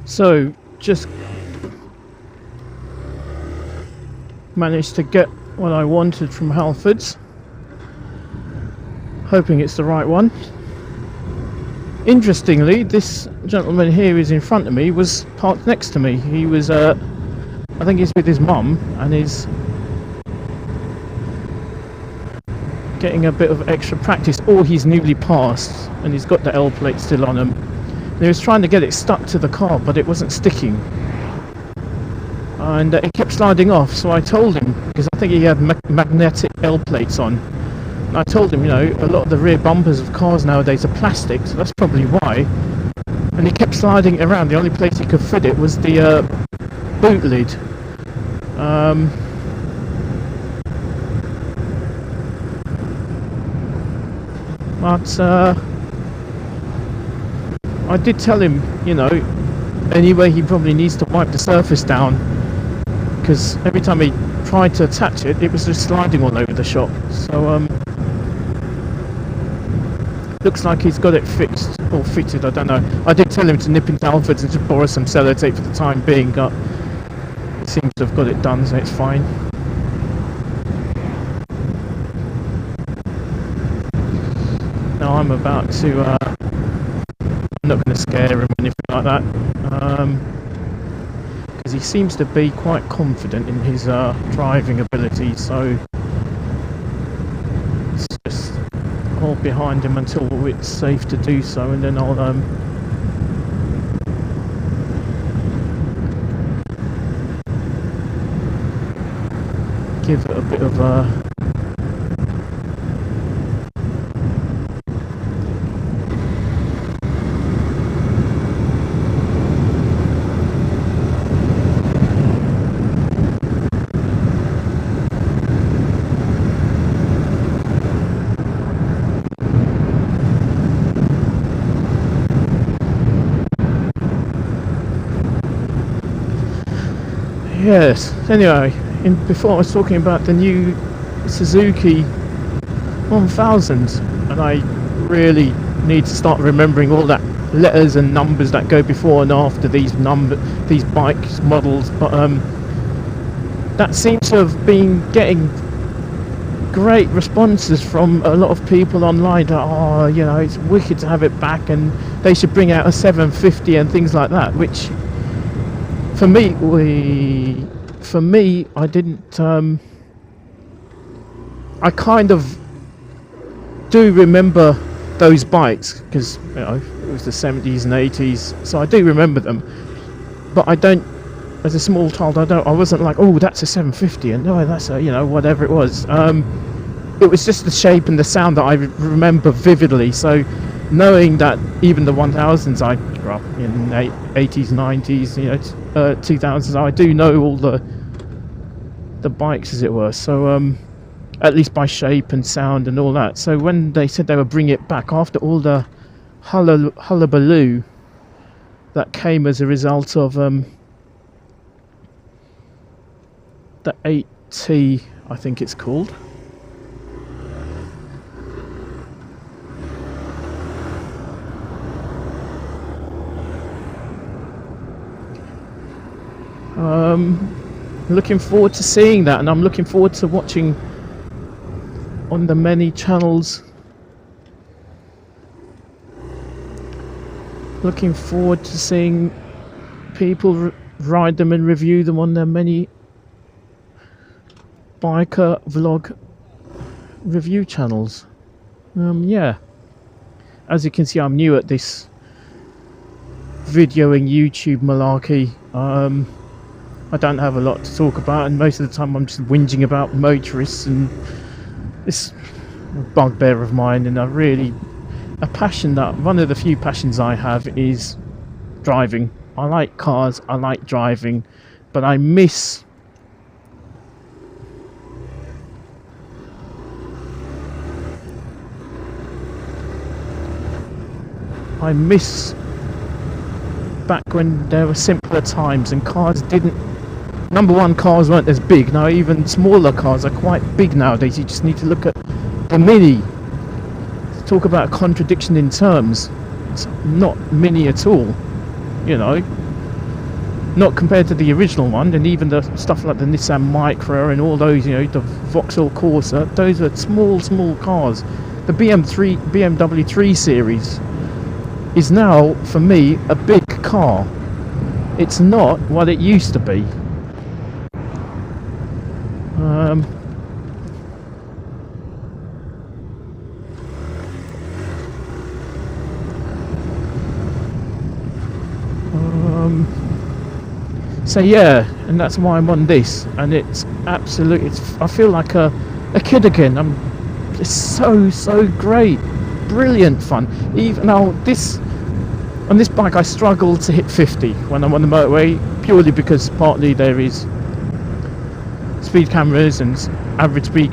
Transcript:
So, just managed to get what I wanted from Halfords. Hoping it's the right one. Interestingly, this gentleman here who's in front of me was parked next to me. He was, I think he's with his mum and is getting a bit of extra practice, or he's newly passed and he's got the L plate still on him. And he was trying to get it stuck to the car, but it wasn't sticking. And it kept sliding off, so I told him, because I think he had magnetic L plates on. I told him, you know, a lot of the rear bumpers of cars nowadays are plastic, so that's probably why. And he kept sliding it around. The only place he could fit it was the boot lid. But I did tell him, you know, anyway, he probably needs to wipe the surface down, because every time he tried to attach it, it was just sliding all over the shop. So looks like he's got it fixed or fitted, I don't know. I did tell him to nip into Halfords and just borrow some sellotape for the time being, but he seems to have got it done, so it's fine. Now I'm about to, I'm not going to scare him or anything like that, because he seems to be quite confident in his driving ability, so it's just hold behind him until it's safe to do so, and then I'll give it a bit of a yes. Anyway, before I was talking about the new Suzuki 1000, and I really need to start remembering all that letters and numbers that go before and after these bikes models. But that seems to have been getting great responses from a lot of people online. That, oh, you know, it's wicked to have it back, and they should bring out a 750 and things like that, which. For me, I didn't. I kind of do remember those bikes because, you know, it was the 70s and 80s, so I do remember them. But I don't, as a small child, I wasn't like, oh, that's a 750, and no, that's a, you know, whatever it was. It was just the shape and the sound that I remember vividly. So. Knowing that even the 1000s, I grew up in 80s, 90s, you know, 2000s, I do know all the bikes, as it were. So at least by shape and sound and all that. So when they said they would bring it back after all the hullabaloo that came as a result of the 8T, I think it's called. Looking forward to seeing that, and I'm looking forward to watching on the many channels. Looking forward to seeing people ride them and review them on their many biker vlog review channels. Yeah, as you can see, I'm new at this videoing YouTube malarkey. I don't have a lot to talk about, and most of the time I'm just whinging about motorists, and it's a bugbear of mine. And one of the few passions I have is driving. I like cars, I like driving, but I miss back when there were simpler times and cars didn't. Number one, cars weren't as big. Now even smaller cars are quite big nowadays. You just need to look at the Mini. Talk about a contradiction in terms. It's not Mini at all, you know. not compared to the original one, and even the stuff like the Nissan Micra and all those, the Vauxhall Corsa. Those are small cars. The BMW 3 Series is now, for me, a big car. It's not what it used to be. So yeah, and that's why I'm on this, and it's absolutely, I feel like a kid again. It's so great, brilliant fun. Even now, on this bike I struggle to hit 50 when I'm on the motorway, purely because partly there is speed cameras and average speed